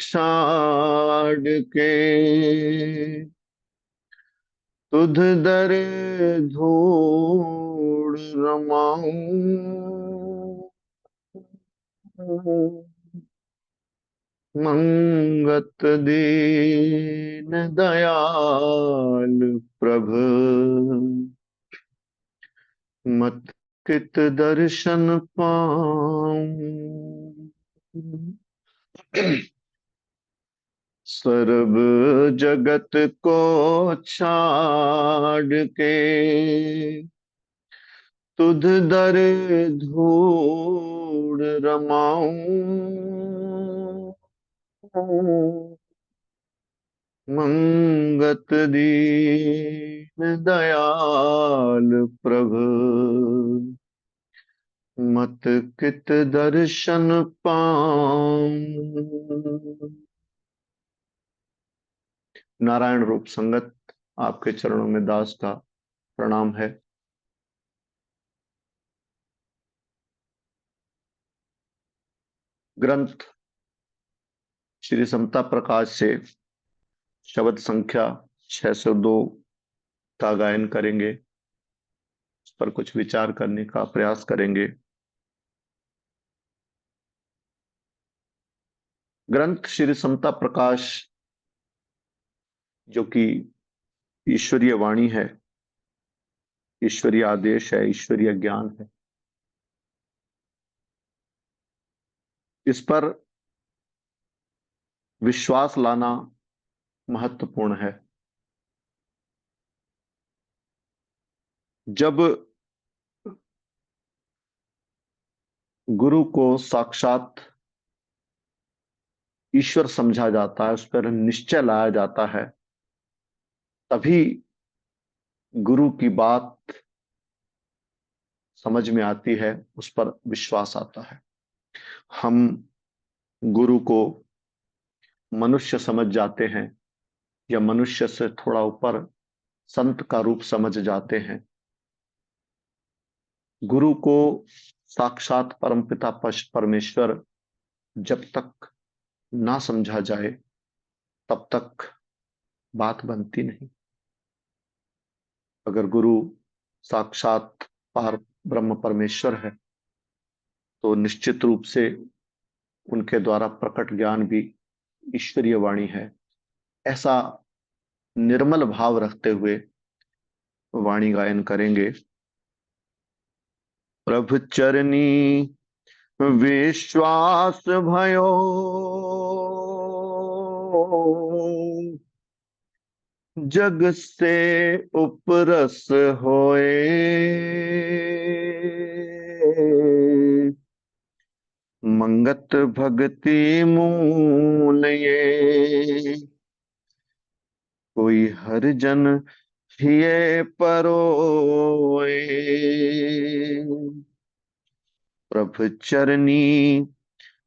छाड़ के तुध दर धूड़ रमाऊं। मंगत दीन दयाल प्रभु मत कित दर्शन पाऊं। सर्ब जगत को छाड़ के तुध दर धूड़ रमाऊं। मंगत दीन दयाल प्रभु मत कित दर्शन पाऊं। नारायण रूप संगत आपके चरणों में दास का प्रणाम है। ग्रंथ श्री समता प्रकाश से शब्द संख्या 602 का गायन करेंगे, उस पर कुछ विचार करने का प्रयास करेंगे। ग्रंथ श्री समता प्रकाश जो कि ईश्वरीय वाणी है, ईश्वरीय आदेश है, ईश्वरीय ज्ञान है, इस पर विश्वास लाना महत्वपूर्ण है। जब गुरु को साक्षात ईश्वर समझा जाता है, उस पर निश्चय लाया जाता है, तभी गुरु की बात समझ में आती है, उस पर विश्वास आता है। हम गुरु को मनुष्य समझ जाते हैं या मनुष्य से थोड़ा ऊपर संत का रूप समझ जाते हैं। गुरु को साक्षात परमपिता परमेश्वर जब तक ना समझा जाए तब तक बात बनती नहीं। अगर गुरु साक्षात पार ब्रह्म परमेश्वर है तो निश्चित रूप से उनके द्वारा प्रकट ज्ञान भी ईश्वरीय वाणी है। ऐसा निर्मल भाव रखते हुए वाणी गायन करेंगे। प्रभु चरनी विश्वास भयो जग से उपरस होए। मंगत भक्ति मूल ये कोई हरिजन हिये परोए। प्रभु चरनी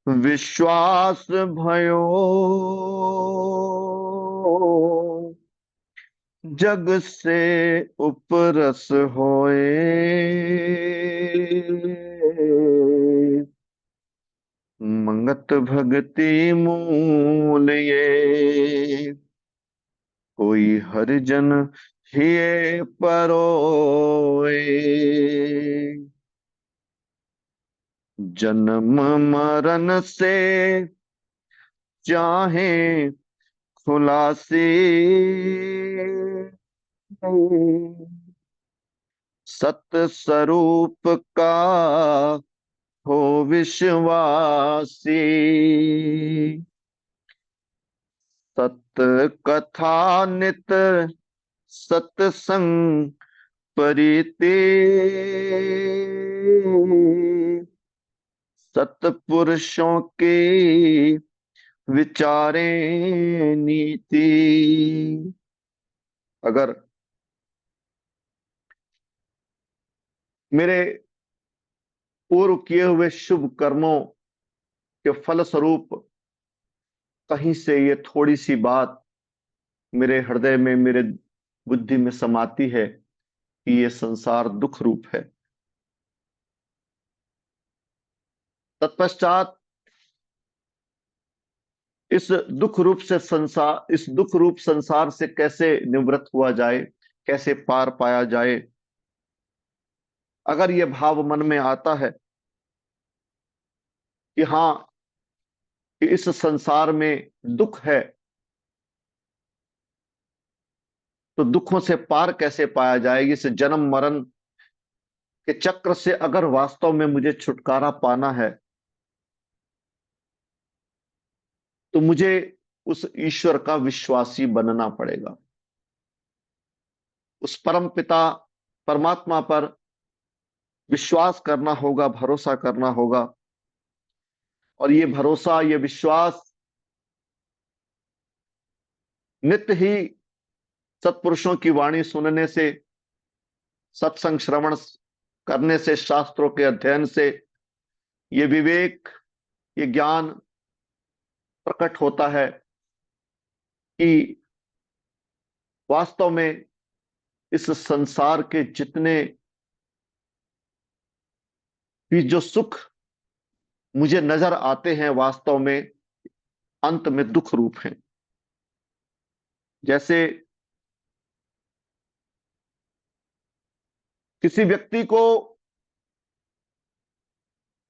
विश्वास भयो जग से उपरस होए। मंगत भक्ति मूल ये कोई हरिजन हिये परोए। जन्म मरण से चाहे खुलासी सत स्वरूप का हो विश्वासी। सत्य कथा नित सत्संग परिते सत्पुरुषों के विचारें नीति। अगर मेरे पूर्व किए हुए शुभ कर्मों के फल स्वरूप कहीं से ये थोड़ी सी बात मेरे हृदय में, मेरे बुद्धि में समाती है कि ये संसार दुख रूप है, तत्पश्चात इस दुख रूप संसार से कैसे निवृत्त हुआ जाए, कैसे पार पाया जाए। अगर यह भाव मन में आता है कि हाँ, कि इस संसार में दुख है, तो दुखों से पार कैसे पाया जाए, इस जन्म मरण के चक्र से अगर वास्तव में मुझे छुटकारा पाना है, तो मुझे उस ईश्वर का विश्वासी बनना पड़ेगा। उस परम पिता परमात्मा पर विश्वास करना होगा, भरोसा करना होगा। और ये भरोसा, ये विश्वास नित्य ही सत्पुरुषों की वाणी सुनने से, सत्संग श्रवण करने से, शास्त्रों के अध्ययन से ये विवेक, ये ज्ञान प्रकट होता है कि वास्तव में इस संसार के जितने भी जो सुख मुझे नजर आते हैं, वास्तव में अंत में दुख रूप हैं। जैसे किसी व्यक्ति को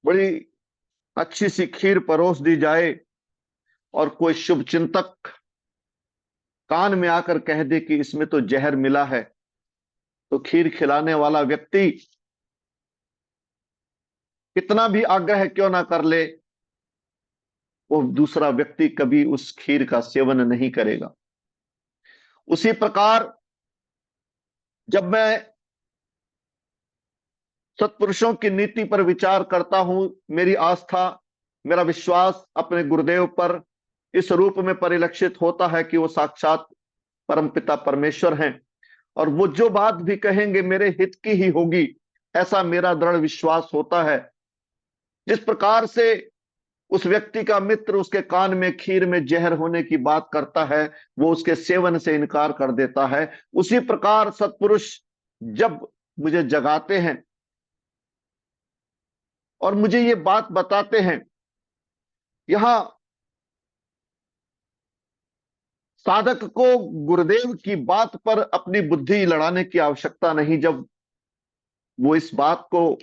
बड़ी अच्छी सी खीर परोस दी जाए और कोई शुभ चिंतक कान में आकर कह दे कि इसमें तो जहर मिला है, तो खीर खिलाने वाला व्यक्ति कितना भी आग्रह क्यों ना कर ले, वो दूसरा व्यक्ति कभी उस खीर का सेवन नहीं करेगा। उसी प्रकार जब मैं सत्पुरुषों की नीति पर विचार करता हूं, मेरी आस्था, मेरा विश्वास अपने गुरुदेव पर इस रूप में परिलक्षित होता है कि वो साक्षात परमपिता परमेश्वर हैं, और वो जो बात भी कहेंगे मेरे हित की ही होगी, ऐसा मेरा दृढ़ विश्वास होता है। जिस प्रकार से उस व्यक्ति का मित्र उसके कान में खीर में जहर होने की बात करता है, वो उसके सेवन से इनकार कर देता है, उसी प्रकार सत्पुरुष जब मुझे जगाते हैं और मुझे ये बात बताते हैं, यहां साधक को गुरुदेव की बात पर अपनी बुद्धि लड़ाने की आवश्यकता नहीं। जब वो इस बात को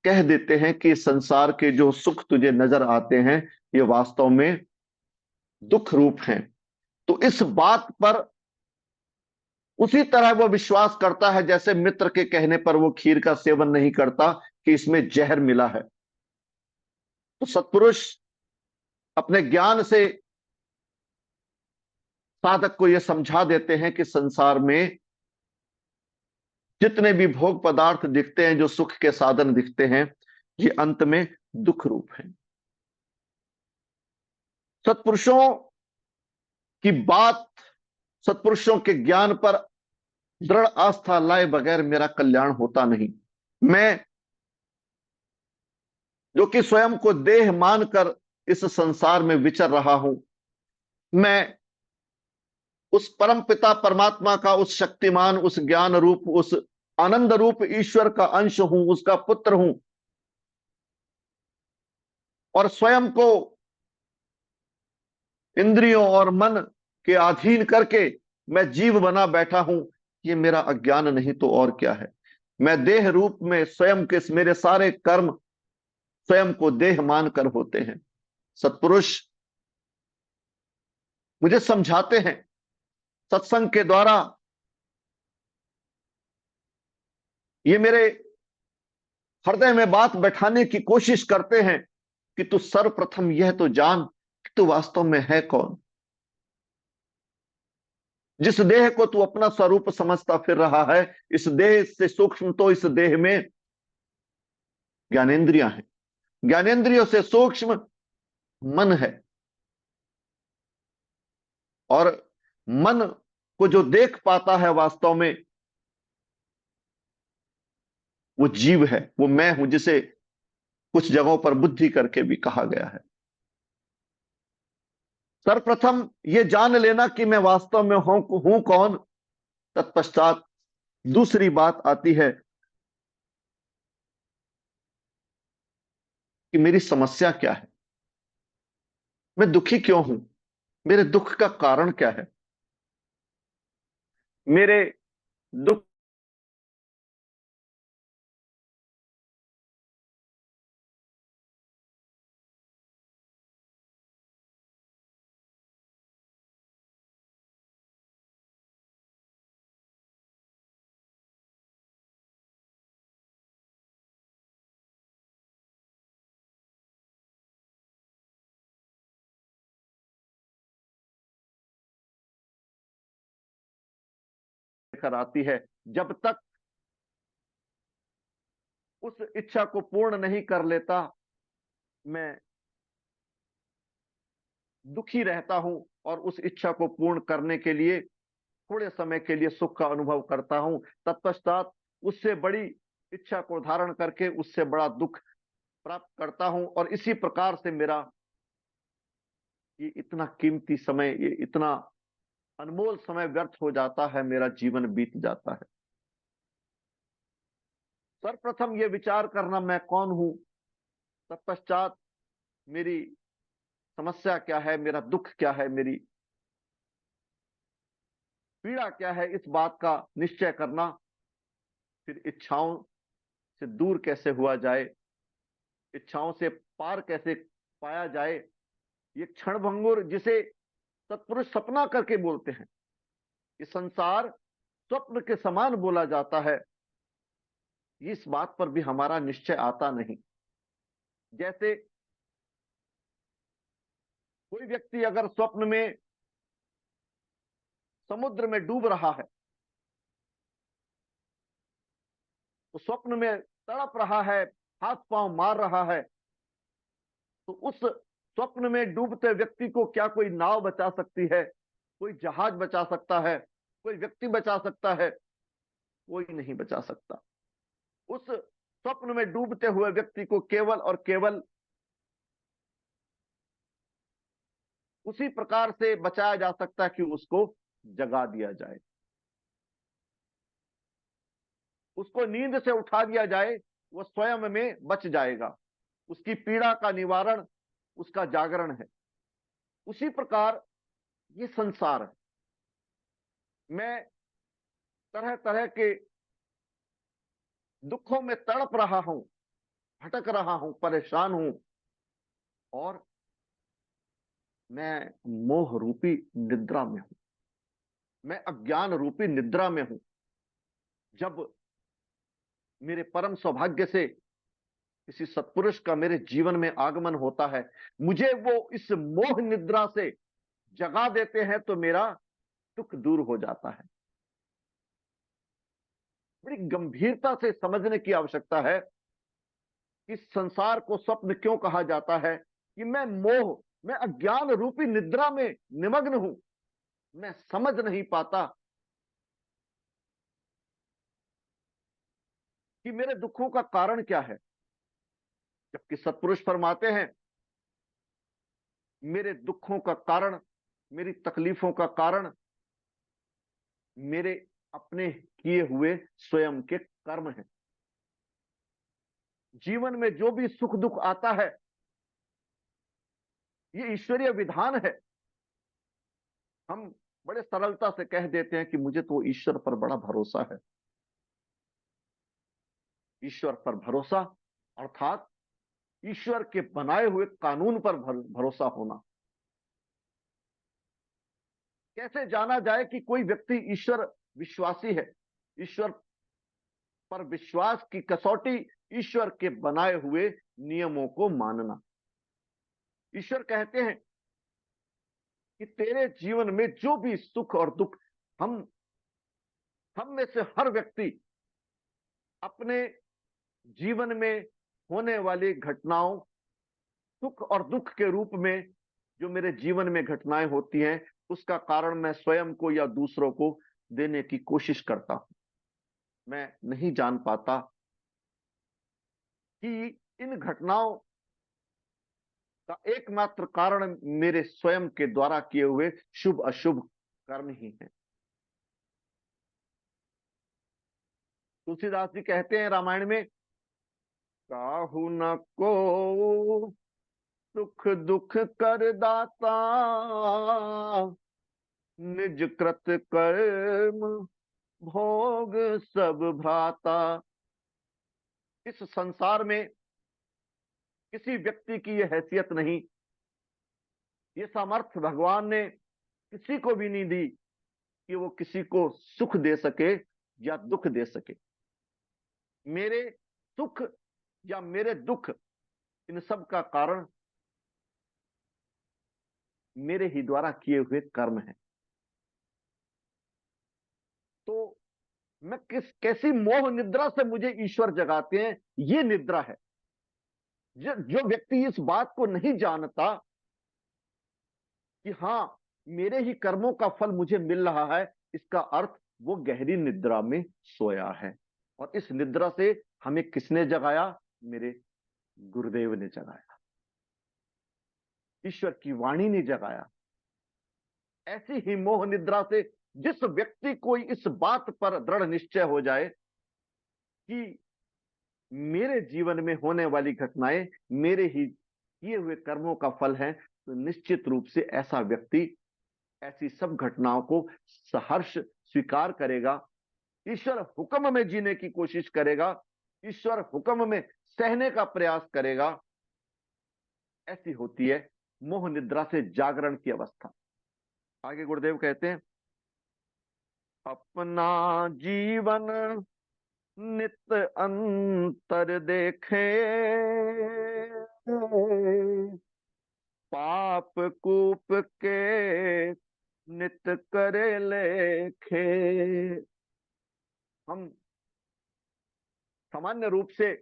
कह देते हैं कि संसार के जो सुख तुझे नजर आते हैं, ये वास्तव में दुख रूप हैं, तो इस बात पर उसी तरह वो विश्वास करता है जैसे मित्र के कहने पर वो खीर का सेवन नहीं करता कि इसमें जहर मिला है। तो सत्पुरुष अपने ज्ञान से साधक को यह समझा देते हैं कि संसार में जितने भी भोग पदार्थ दिखते हैं, जो सुख के साधन दिखते हैं, ये अंत में दुख रूप हैं। सत्पुरुषों की बात, सत्पुरुषों के ज्ञान पर दृढ़ आस्था लाए बगैर मेरा कल्याण होता नहीं। मैं जो कि स्वयं को देह मानकर इस संसार में विचर रहा हूं, मैं उस परम पिता परमात्मा का, उस शक्तिमान, उस ज्ञान रूप, उस आनंद रूप ईश्वर का अंश हूं, उसका पुत्र हूं, और स्वयं को इंद्रियों और मन के अधीन करके मैं जीव बना बैठा हूं। ये मेरा अज्ञान नहीं तो और क्या है। मैं देह रूप में स्वयं के, मेरे सारे कर्म स्वयं को देह मानकर होते हैं। सत्पुरुष मुझे समझाते हैं सत्संग के द्वारा, ये मेरे हृदय में बात बैठाने की कोशिश करते हैं कि तू सर्वप्रथम यह तो जान कि तू वास्तव में है कौन। जिस देह को तू अपना स्वरूप समझता फिर रहा है, इस देह से सूक्ष्म तो इस देह में ज्ञानेंद्रियां हैं, ज्ञानेंद्रियों से सूक्ष्म मन है, और मन को जो देख पाता है वास्तव में वो जीव है, वो मैं हूं, जिसे कुछ जगहों पर बुद्धि करके भी कहा गया है। सर्वप्रथम ये जान लेना कि मैं वास्तव में हूं कौन। तत्पश्चात दूसरी बात आती है कि मेरी समस्या क्या है, मैं दुखी क्यों हूं। मेरे दुख का कारण क्या है? मेरे दुख लेकर आती है, जब तक उस इच्छा को पूर्ण नहीं कर लेता, मैं दुखी रहता हूं और उस इच्छा को पूर्ण करने के लिए थोड़े समय के लिए सुख का अनुभव करता हूं। तत्पश्चात उससे बड़ी इच्छा को धारण करके उससे बड़ा दुख प्राप्त करता हूं, और इसी प्रकार से मेरा ये इतना कीमती समय, ये इतना अनमोल समय व्यर्थ हो जाता है, मेरा जीवन बीत जाता है। सर्वप्रथम ये विचार करना मैं कौन हूं, तत्पश्चात मेरी समस्या क्या है, मेरा दुख क्या है, मेरी पीड़ा क्या है, इस बात का निश्चय करना, फिर इच्छाओं से दूर कैसे हुआ जाए, इच्छाओं से पार कैसे पाया जाए। ये क्षणभंगुर, जिसे सत्पुरुष सपना करके बोलते हैं, ये संसार स्वप्न के समान बोला जाता है, इस बात पर भी हमारा निश्चय आता नहीं। जैसे कोई व्यक्ति अगर स्वप्न में समुद्र में डूब रहा है, तो स्वप्न में तड़प रहा है, हाथ पांव मार रहा है, तो उस स्वप्न में डूबते व्यक्ति को क्या कोई नाव बचा सकती है, कोई जहाज बचा सकता है, कोई व्यक्ति बचा सकता है? कोई नहीं बचा सकता। उस स्वप्न में डूबते हुए व्यक्ति को केवल और केवल उसी प्रकार से बचाया जा सकता है कि उसको जगा दिया जाए, उसको नींद से उठा दिया जाए, वो स्वयं में बच जाएगा। उसकी पीड़ा का निवारण उसका जागरण है। उसी प्रकार ये संसार है। मैं तरह तरह के दुखों में तड़प रहा हूं, भटक रहा हूं, परेशान हूं, और मैं मोह रूपी निद्रा में हूं, मैं अज्ञान रूपी निद्रा में हूं। जब मेरे परम सौभाग्य से किसी सत्पुरुष का मेरे जीवन में आगमन होता है, मुझे वो इस मोह निद्रा से जगा देते हैं, तो मेरा दुख दूर हो जाता है। बड़ी गंभीरता से समझने की आवश्यकता है कि संसार को स्वप्न क्यों कहा जाता है, कि मैं अज्ञान रूपी निद्रा में निमग्न हूं। मैं समझ नहीं पाता कि मेरे दुखों का कारण क्या है, जबकि सत्पुरुष फरमाते हैं मेरे दुखों का कारण, मेरी तकलीफों का कारण मेरे अपने किए हुए स्वयं के कर्म हैं। जीवन में जो भी सुख दुख आता है, ये ईश्वरीय विधान है। हम बड़े सरलता से कह देते हैं कि मुझे तो ईश्वर पर बड़ा भरोसा है। ईश्वर पर भरोसा अर्थात ईश्वर के बनाए हुए कानून पर भरोसा होना। कैसे जाना जाए कि कोई व्यक्ति ईश्वर विश्वासी है? ईश्वर पर विश्वास की कसौटी ईश्वर के बनाए हुए नियमों को मानना। ईश्वर कहते हैं कि तेरे जीवन में जो भी सुख और दुख, हम हम में से हर व्यक्ति अपने जीवन में होने वाली घटनाओं, सुख और दुख के रूप में, जो मेरे जीवन में घटनाएं होती हैं, उसका कारण मैं स्वयं को या दूसरों को देने की कोशिश करता हूं। मैं नहीं जान पाता कि इन घटनाओं का एकमात्र कारण मेरे स्वयं के द्वारा किए हुए शुभ अशुभ कर्म ही है। तुलसीदास जी कहते हैं रामायण में, काहू न को सुख दुख कर दाता, निज कृत कर्म भोग सब भ्राता। इस संसार में किसी व्यक्ति की यह हैसियत नहीं, ये सामर्थ्य भगवान ने किसी को भी नहीं दी कि वो किसी को सुख दे सके या दुख दे सके। मेरे सुख या मेरे दुख, इन सब का कारण मेरे ही द्वारा किए हुए कर्म है। तो मैं कैसी मोह निद्रा से मुझे ईश्वर जगाते हैं, ये निद्रा है। जो व्यक्ति इस बात को नहीं जानता कि हां, मेरे ही कर्मों का फल मुझे मिल रहा है, इसका अर्थ वो गहरी निद्रा में सोया है। और इस निद्रा से हमें किसने जगाया? मेरे गुरुदेव ने जगाया, ईश्वर की वाणी ने जगाया। ऐसी ही मोह निद्रा से जिस व्यक्ति को इस बात पर दृढ़ निश्चय हो जाए कि मेरे जीवन में होने वाली घटनाएं मेरे ही किए हुए कर्मों का फल है, तो निश्चित रूप से ऐसा व्यक्ति ऐसी सब घटनाओं को सहर्ष स्वीकार करेगा, ईश्वर हुक्म में जीने की कोशिश करेगा, ईश्वर हुक्म में सहने का प्रयास करेगा। ऐसी होती है मोह निद्रा से जागरण की अवस्था। आगे गुरुदेव कहते हैं, अपना जीवन नित अंतर देखे, पाप कूप के नित करे लेखे। हम सामान्य रूप से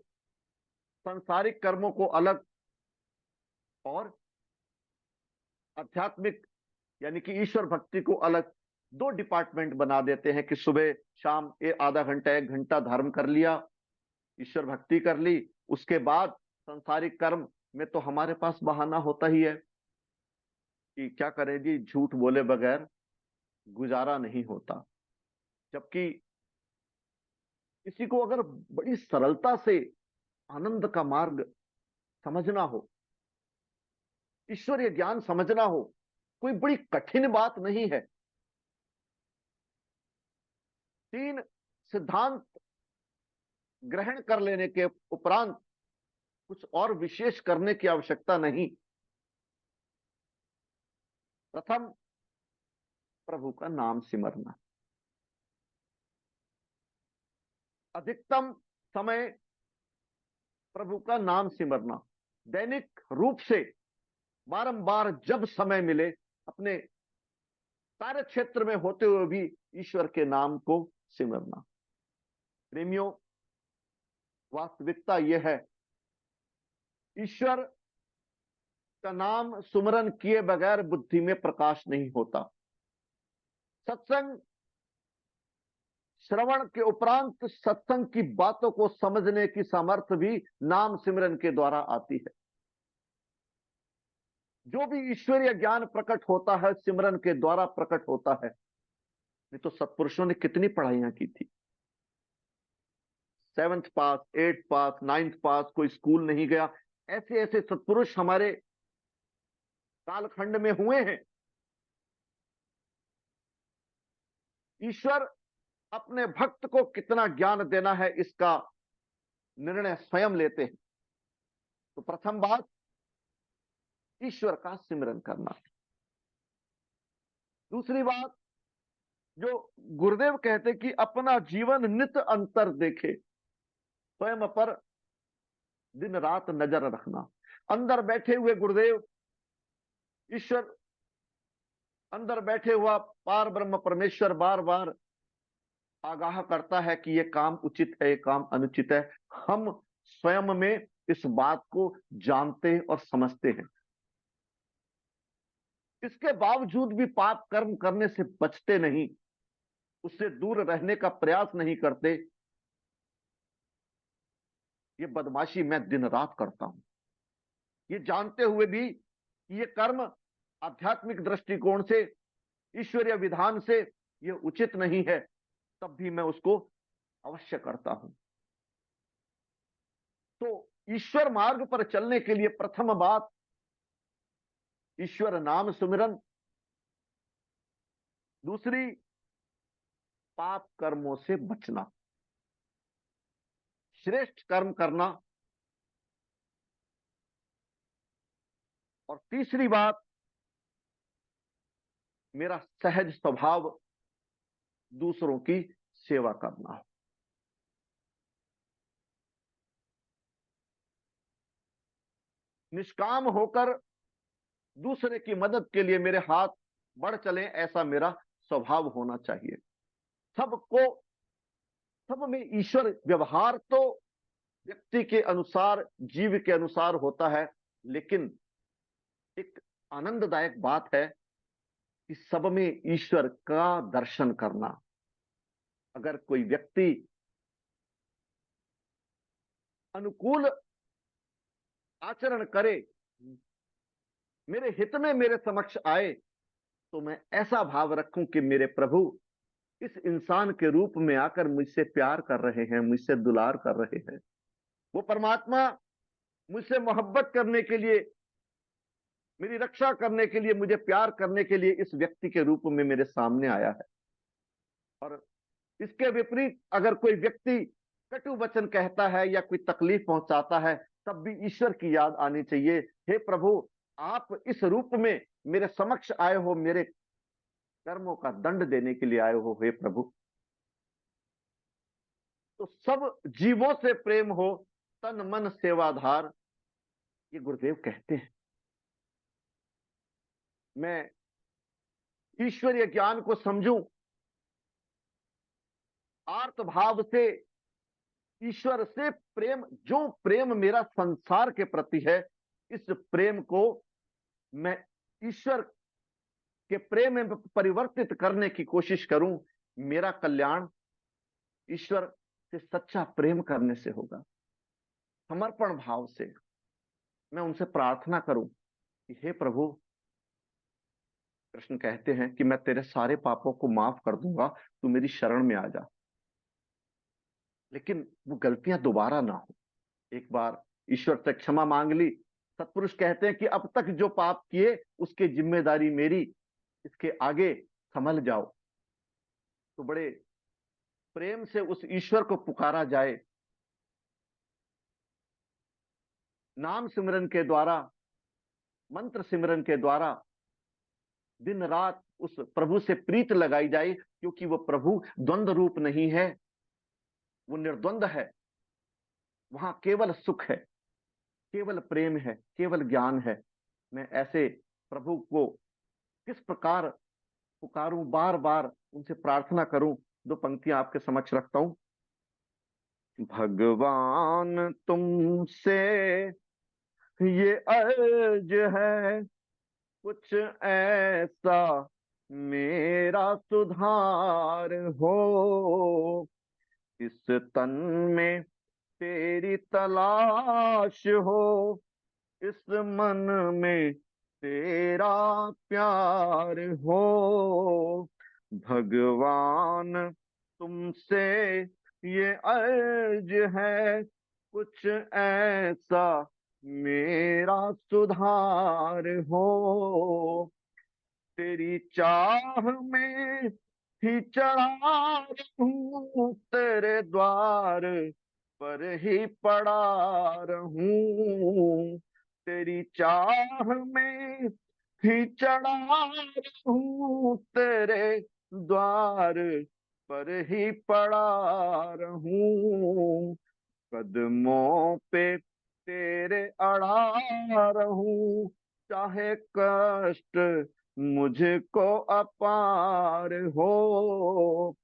सांसारिक कर्मों को अलग और आध्यात्मिक यानी कि ईश्वर भक्ति को अलग दो डिपार्टमेंट बना देते हैं कि सुबह शाम आधा घंटा 1 घंटा धर्म कर लिया, ईश्वर भक्ति कर ली, उसके बाद सांसारिक कर्म में तो हमारे पास बहाना होता ही है कि क्या करें जी, झूठ बोले बगैर गुजारा नहीं होता। जबकि किसी को अगर बड़ी सरलता से आनंद का मार्ग समझना हो, ईश्वरीय ज्ञान समझना हो, कोई बड़ी कठिन बात नहीं है। 3 सिद्धांत ग्रहण कर लेने के उपरांत कुछ और विशेष करने की आवश्यकता नहीं। प्रथम, प्रभु का नाम सिमरना, अधिकतम समय प्रभु का नाम सिमरना, दैनिक रूप से बारंबार जब समय मिले अपने कार्य क्षेत्र में होते हुए भी ईश्वर के नाम को सिमरना। प्रेमियों, वास्तविकता यह है, ईश्वर का नाम सुमरन किए बगैर बुद्धि में प्रकाश नहीं होता। सत्संग श्रवण के उपरांत सत्संग की बातों को समझने की सामर्थ्य भी नाम सिमरन के द्वारा आती है। जो भी ईश्वरीय ज्ञान प्रकट होता है सिमरन के द्वारा प्रकट होता है। नहीं तो सत्पुरुषों ने कितनी पढ़ाइयां की थी, 7th पास, 8th पास, 9th पास, कोई स्कूल नहीं गया। ऐसे ऐसे सत्पुरुष हमारे कालखंड में हुए हैं। ईश्वर अपने भक्त को कितना ज्ञान देना है इसका निर्णय स्वयं लेते हैं। तो प्रथम बात, ईश्वर का सिमरन करना। दूसरी बात, जो गुरुदेव कहते कि अपना जीवन नित अंतर देखे, स्वयं पर दिन रात नजर रखना। अंदर बैठे हुए गुरुदेव, ईश्वर अंदर बैठे हुआ पार ब्रह्म परमेश्वर बार बार आगाह करता है कि यह काम उचित है, यह काम अनुचित है। हम स्वयं में इस बात को जानते और समझते हैं, इसके बावजूद भी पाप कर्म करने से बचते नहीं, उससे दूर रहने का प्रयास नहीं करते। ये बदमाशी मैं दिन रात करता हूं, ये जानते हुए भी ये कर्म आध्यात्मिक दृष्टिकोण से, ईश्वरीय विधान से ये उचित नहीं है, तब भी मैं उसको अवश्य करता हूं। तो ईश्वर मार्ग पर चलने के लिए प्रथम बात ईश्वर नाम सुमिरन, दूसरी, पाप कर्मों से बचना, श्रेष्ठ कर्म करना। और तीसरी बात, मेरा सहज स्वभाव दूसरों की सेवा करना। निष्काम होकर दूसरे की मदद के लिए मेरे हाथ बढ़ चले, ऐसा मेरा स्वभाव होना चाहिए। सबको, सब में ईश्वर, व्यवहार तो व्यक्ति के अनुसार, जीव के अनुसार होता है, लेकिन एक आनंददायक बात है कि सब में ईश्वर का दर्शन करना। अगर कोई व्यक्ति अनुकूल आचरण करे, मेरे हित में मेरे समक्ष आए, तो मैं ऐसा भाव रखूं कि मेरे प्रभु इस इंसान के रूप में आकर मुझसे प्यार कर रहे हैं, मुझसे दुलार कर रहे हैं। वो परमात्मा मुझसे मोहब्बत करने के लिए, मेरी रक्षा करने के लिए, मुझे प्यार करने के लिए इस व्यक्ति के रूप में मेरे सामने आया है। और इसके विपरीत अगर कोई व्यक्ति कटु वचन कहता है या कोई तकलीफ पहुंचाता है, तब भी ईश्वर की याद आनी चाहिए। हे प्रभु, आप इस रूप में मेरे समक्ष आए हो, मेरे कर्मों का दंड देने के लिए आए हो। हे प्रभु, तो सब जीवों से प्रेम हो, तन मन सेवाधार, ये गुरुदेव कहते हैं। मैं ईश्वरीय ज्ञान को समझूं, आर्त भाव से ईश्वर से प्रेम, जो प्रेम मेरा संसार के प्रति है, इस प्रेम को मैं ईश्वर के प्रेम में परिवर्तित करने की कोशिश करूं। मेरा कल्याण ईश्वर से सच्चा प्रेम करने से होगा। समर्पण भाव से मैं उनसे प्रार्थना करूं कि हे प्रभु, कृष्ण कहते हैं कि मैं तेरे सारे पापों को माफ कर दूंगा, तू मेरी शरण में आ जा। लेकिन वो गलतियां दोबारा ना हो। एक बार ईश्वर से क्षमा मांग ली, सत्पुरुष कहते हैं कि अब तक जो पाप किए उसकी जिम्मेदारी मेरी, इसके आगे संभल जाओ। तो बड़े प्रेम से उस ईश्वर को पुकारा जाए, नाम सिमरन के द्वारा, मंत्र सिमरन के द्वारा दिन रात उस प्रभु से प्रीत लगाई जाए, क्योंकि वो प्रभु द्वंद्व रूप नहीं है, वो निर्द्वंद है। वहां केवल सुख है, केवल प्रेम है, केवल ज्ञान है। मैं ऐसे प्रभु को किस प्रकार पुकारूं, बार बार उनसे प्रार्थना करूं। दो पंक्तियां आपके समक्ष रखता हूं। भगवान तुमसे ये अर्ज है, कुछ ऐसा मेरा सुधार हो, इस तन में तेरी तलाश हो, इस मन में तेरा प्यार हो। भगवान तुमसे ये अर्ज है, कुछ ऐसा मेरा सुधार हो, तेरी चाह में ही चढ़ा रहूं, तेरे द्वार पर ही पड़ा रहूं, तेरी चाह में ही चढ़ा रहूं, तेरे द्वार पर ही पड़ा रहूं, कदमों पे तेरे अड़ा रहूं, चाहे कष्ट मुझको अपार हो।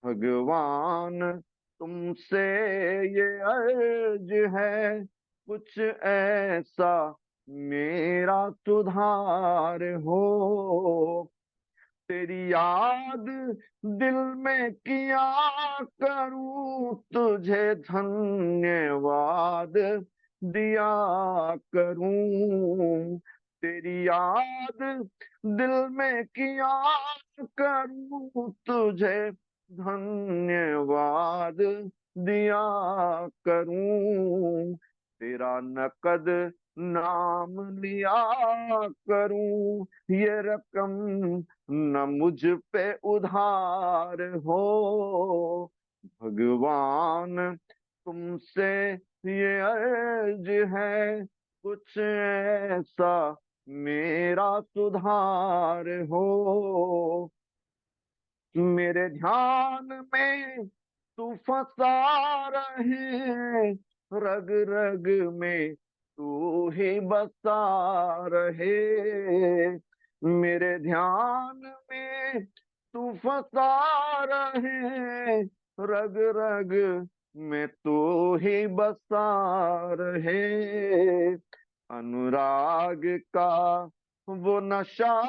भगवान तुमसे ये अर्ज है, कुछ ऐसा मेरा सुधार हो, तेरी याद दिल में किया करूं, तुझे धन्यवाद दिया करूं, तेरी याद दिल में किया करूं, तुझे धन्यवाद दिया करूं, तेरा नकद नाम लिया करूं, ये रकम न मुझ पे उधार हो। भगवान तुमसे ये अर्ज है, कुछ ऐसा मेरा सुधार हो। मेरे ध्यान में तू फंसा रहे, रग रग में तू ही बसा रहे। मेरे ध्यान में तू फंसा रहे, रग रग में तू ही बसा रहे। अनुराग का वो नशा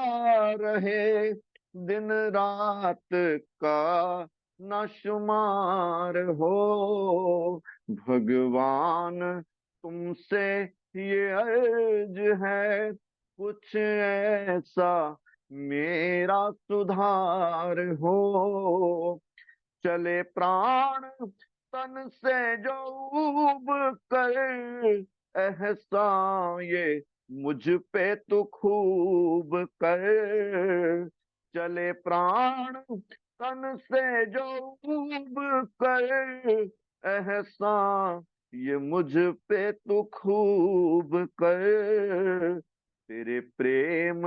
रहे, दिन रात का न शुमार हो। भगवान तुमसे ये अर्ज है, कुछ ऐसा मेरा सुधार हो। चले प्राण तन से जो ऊब कर, एहसान ये मुझ पे तो खूब कर। चले प्राण तन से जो ऊब कर, एहसान ये मुझ पे तो खूब कर। तेरे प्रेम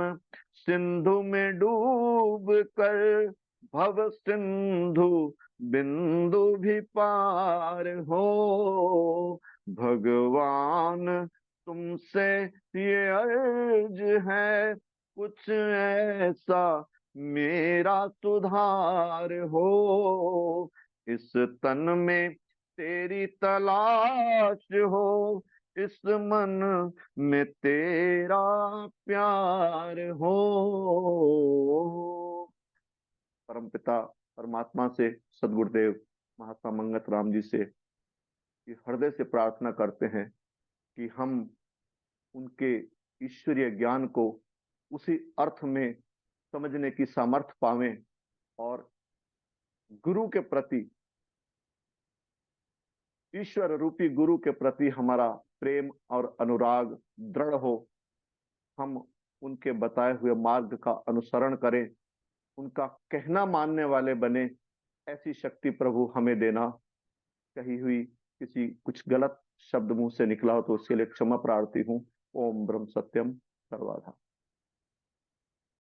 सिंधु में डूब कर, भव सिंधु बिंदु भी पार हो। भगवान तुमसे ये अर्ज है, कुछ ऐसा मेरा सुधार हो। इस तन में तेरी तलाश हो, इस मन में तेरा प्यार हो। परमपिता परमात्मा से, सदगुरुदेव महात्मा मंगत राम जी से ये हृदय से प्रार्थना करते हैं कि हम उनके ईश्वरीय ज्ञान को उसी अर्थ में समझने की सामर्थ्य पावें, और गुरु के प्रति, ईश्वर रूपी गुरु के प्रति हमारा प्रेम और अनुराग दृढ़ हो। हम उनके बताए हुए मार्ग का अनुसरण करें, उनका कहना मानने वाले बने। ऐसी शक्ति प्रभु हमें देना। कही हुई किसी कुछ गलत शब्द मुंह से निकला हो तो उसके लिए क्षमा प्रार्थी हूँ। ओम ब्रह्म सत्यम सर्वधा।